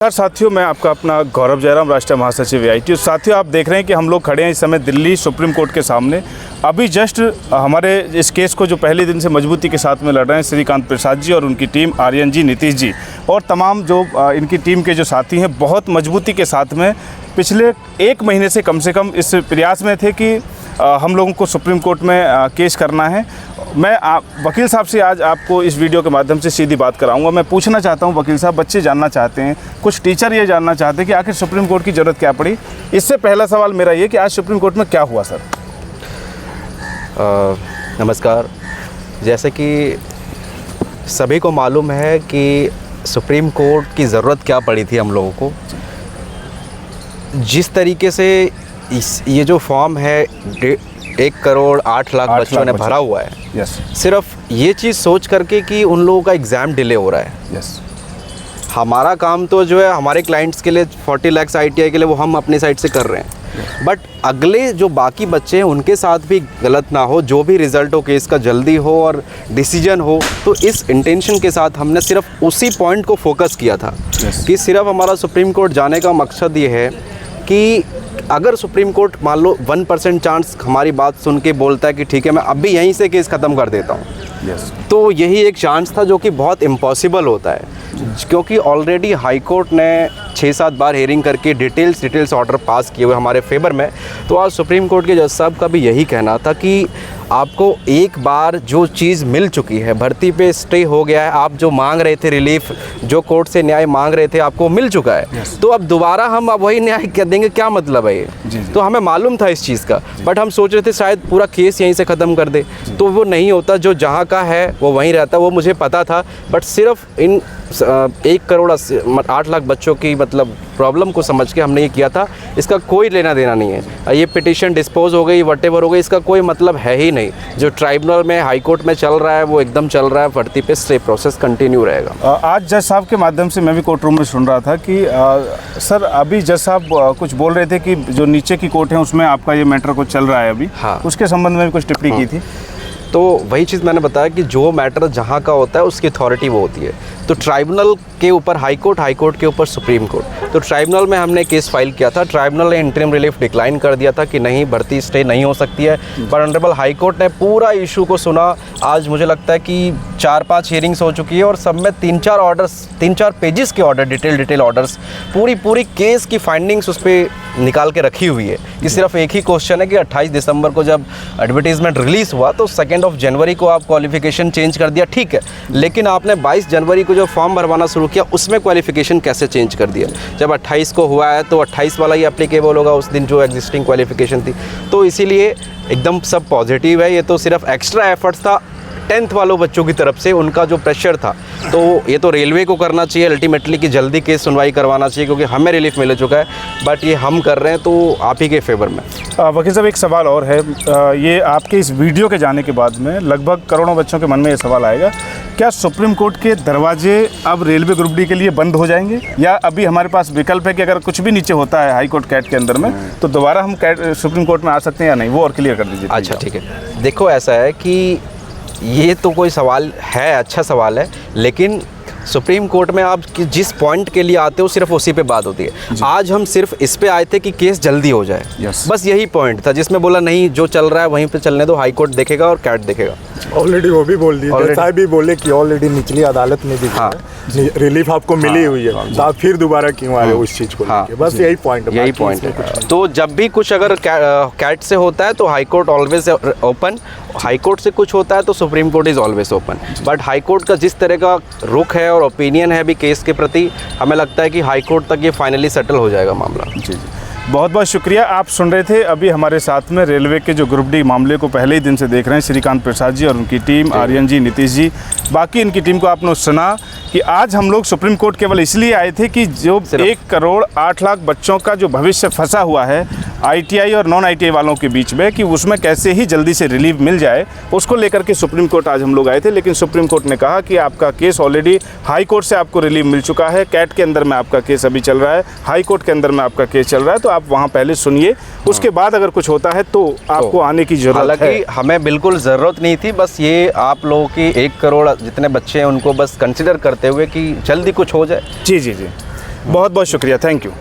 नमस्कार साथियों, मैं आपका अपना गौरव जयराम, राष्ट्रीय महासचिव AITU। साथियों, आप देख रहे हैं कि हम लोग खड़े हैं इस समय दिल्ली सुप्रीम कोर्ट के सामने। अभी जस्ट हमारे इस केस को जो पहले दिन से मजबूती के साथ में लड़ रहे हैं श्रीकांत प्रसाद जी और उनकी टीम, आर्यन जी, नीतीश जी और तमाम जो इनकी टीम के जो साथी हैं, बहुत मजबूती के साथ में पिछले 1 महीने से कम इस प्रयास में थे कि हम लोगों को सुप्रीम कोर्ट में केस करना है। मैं वकील साहब से आज आपको इस वीडियो के माध्यम से सीधी बात कराऊंगा। मैं पूछना चाहता हूं वकील साहब, बच्चे जानना चाहते हैं, कुछ टीचर ये जानना चाहते हैं कि आखिर सुप्रीम कोर्ट की ज़रूरत क्या पड़ी। इससे पहला सवाल मेरा ये कि आज सुप्रीम कोर्ट में क्या हुआ सर? नमस्कार। जैसे कि सभी को मालूम है कि सुप्रीम कोर्ट की ज़रूरत क्या पड़ी थी हम लोगों को। जिस तरीके से ये जो फॉर्म है 1 करोड़ 8 लाख बच्चों ने भरा हुआ है, यस, सिर्फ ये चीज़ सोच करके कि उन लोगों का एग्ज़ाम डिले हो रहा है। यस, हमारा काम तो जो है हमारे क्लाइंट्स के लिए 40 लाख ITI के लिए वो हम अपनी साइड से कर रहे हैं, बट अगले जो बाकी बच्चे हैं उनके साथ भी गलत ना हो, जो भी रिज़ल्ट हो केस का जल्दी हो और डिसीजन हो। तो इस इंटेंशन के साथ हमने सिर्फ उसी पॉइंट को फोकस किया था कि सिर्फ हमारा सुप्रीम कोर्ट जाने का मकसद ये है कि अगर सुप्रीम कोर्ट मान लो 1% चांस हमारी बात सुन के बोलता है कि ठीक है मैं अभी यहीं से केस ख़त्म कर देता हूँ, तो यही एक चांस था जो कि बहुत इम्पॉसिबल होता है, क्योंकि ऑलरेडी हाई कोर्ट ने 6-7 बार हेयरिंग करके डिटेल्स ऑर्डर पास किए हुए हमारे फेवर में। तो आज सुप्रीम कोर्ट के जज साहब का भी यही कहना था कि आपको एक बार जो चीज़ मिल चुकी है, भर्ती पे स्टे हो गया है, आप जो मांग रहे थे रिलीफ, जो कोर्ट से न्याय मांग रहे थे आपको मिल चुका है, तो अब दोबारा हम अब वही न्याय कर देंगे, क्या मतलब है ये? तो हमें मालूम था इस चीज़ का, बट हम सोच रहे थे शायद पूरा केस यहीं से ख़त्म कर दे, तो वो नहीं होता। जो जहाँ का है वो वहीं रहता, वो मुझे पता था। बट सिर्फ इन 1 करोड़ 8 लाख बच्चों की मतलब प्रॉब्लम को समझ के हमने ये किया था। इसका कोई लेना देना नहीं है। ये पिटीशन डिस्पोज हो गई, वटेवर हो गई, इसका कोई मतलब है ही नहीं। जो ट्राइब्यूनल में हाई कोर्ट में चल रहा है वो एकदम चल रहा है, भर्ती पे स्टे प्रोसेस कंटिन्यू रहेगा। आज जज साहब के माध्यम से मैं भी कोर्ट रूम में सुन रहा था कि सर अभी जज साहब कुछ बोल रहे थे कि जो नीचे की कोर्ट है उसमें आपका ये मैटर कुछ चल रहा है अभी। हाँ, उसके संबंध में भी कुछ टिप्पणी की थी। तो वही चीज़ मैंने बताया कि जो मैटर जहाँ का होता है उसकी अथॉरिटी वो होती है। तो ट्राइब्यूनल के ऊपर हाई कोर्ट के ऊपर सुप्रीम कोर्ट। तो ट्राइब्यूनल में हमने केस फाइल किया था, ट्राइब्यूनल ने इंटरिम रिलीफ डिक्लाइन कर दिया था कि नहीं, भर्ती स्टे नहीं हो सकती है। पर ऑनरेबल हाई कोर्ट ने पूरा इशू को सुना। आज मुझे लगता है कि 4-5 हियरिंग्स हो चुकी है और सब में 3-4 पेजेस के ऑर्डर, डिटेल ऑर्डर्स, पूरी केस की फाइंडिंग्स उस पर निकाल के रखी हुई है कि सिर्फ एक ही क्वेश्चन है कि 28 दिसंबर को जब एडवर्टीजमेंट रिलीज़ हुआ तो 2 जनवरी को आप क्वालिफिकेशन चेंज कर दिया, ठीक है, लेकिन आपने 22 जनवरी को जो फॉर्म भरवाना शुरू किया उसमें क्वालिफिकेशन कैसे चेंज कर दिया? जब 28 को हुआ है तो 28 वाला ही एप्लीकेबल होगा उस दिन जो एग्जिस्टिंग क्वालिफिकेशन थी। तो इसीलिए एकदम सब पॉजिटिव है। ये तो सिर्फ एक्स्ट्रा एफर्ट्स था 10th वालों बच्चों की तरफ से, उनका जो प्रेशर था, तो ये तो रेलवे को करना चाहिए अल्टीमेटली कि जल्दी केस सुनवाई करवाना चाहिए, क्योंकि हमें रिलीफ मिल चुका है, बट ये हम कर रहे हैं तो आप ही के फेवर में। वकील साहब, एक सवाल और है। ये आपके इस वीडियो के जाने के बाद में लगभग करोड़ों बच्चों के मन में ये सवाल आएगा, क्या सुप्रीम कोर्ट के दरवाजे अब रेलवे ग्रुप डी के लिए बंद हो जाएंगे, या अभी हमारे पास विकल्प है कि अगर कुछ भी नीचे होता है हाई कोर्ट कैट के अंदर में तो दोबारा हम सुप्रीम कोर्ट में आ सकते हैं या नहीं? वो और क्लियर कर दीजिए। अच्छा, ठीक है। देखो, ऐसा है कि ये तो कोई सवाल है, अच्छा सवाल है, लेकिन सुप्रीम कोर्ट में आप जिस पॉइंट के लिए आते हो सिर्फ उसी पे बात होती है। आज हम सिर्फ इस पे आए थे कि केस जल्दी हो जाए, बस यही पॉइंट था जिसमें बोला नहीं, जो चल रहा है वहीं पे चलने दो, हाई कोर्ट देखेगा और कैट देखेगा। ऑलरेडी वो भी बोल दिया, साहब भी बोले कि ऑलरेडी निचली अदालत में भी रिलीफ आपको मिली हुई है, तो आप फिर दोबारा क्यों आ रहे हो उस चीज़ को लेके? बस यही पॉइंट है। तो जब भी कुछ अगर कैट से होता है तो high court always open, high court से कुछ होता है तो supreme court is always open. But high court का जिस तरह का रुख है और ओपिनियन है भी केस के प्रति, हमें लगता है कि हाई कोर्ट तक ये फाइनली सेटल हो जाएगा मामला। जी, बहुत बहुत शुक्रिया। आप सुन रहे थे अभी हमारे साथ में रेलवे के जो ग्रुप डी मामले को पहले ही दिन से देख रहे हैं श्रीकांत प्रसाद जी और उनकी टीम, आर्यन जी, नीतीश जी, बाकी इनकी टीम को आपने सुना कि आज हम लोग सुप्रीम कोर्ट केवल इसलिए आए थे कि जो 1 करोड़ 8 लाख बच्चों का जो भविष्य फंसा हुआ है ITI और नॉन ITI वालों के बीच में, कि उसमें कैसे ही जल्दी से रिलीफ मिल जाए, उसको लेकर के सुप्रीम कोर्ट आज हम लोग आए थे। लेकिन सुप्रीम कोर्ट ने कहा कि आपका केस ऑलरेडी हाई कोर्ट से आपको रिलीफ मिल चुका है, कैट के अंदर में आपका केस अभी चल रहा है, हाई कोर्ट के अंदर में आपका केस चल रहा है, तो आप वहाँ पहले सुनिए, उसके बाद अगर कुछ होता है तो आपको आने की जरूरत है। हमें बिल्कुल ज़रूरत नहीं थी, बस ये आप लोगों की 1 करोड़ जितने बच्चे हैं उनको बस कंसिडर करते हुए कि जल्दी कुछ हो जाए। जी जी जी। बहुत बहुत शुक्रिया, थैंक यू।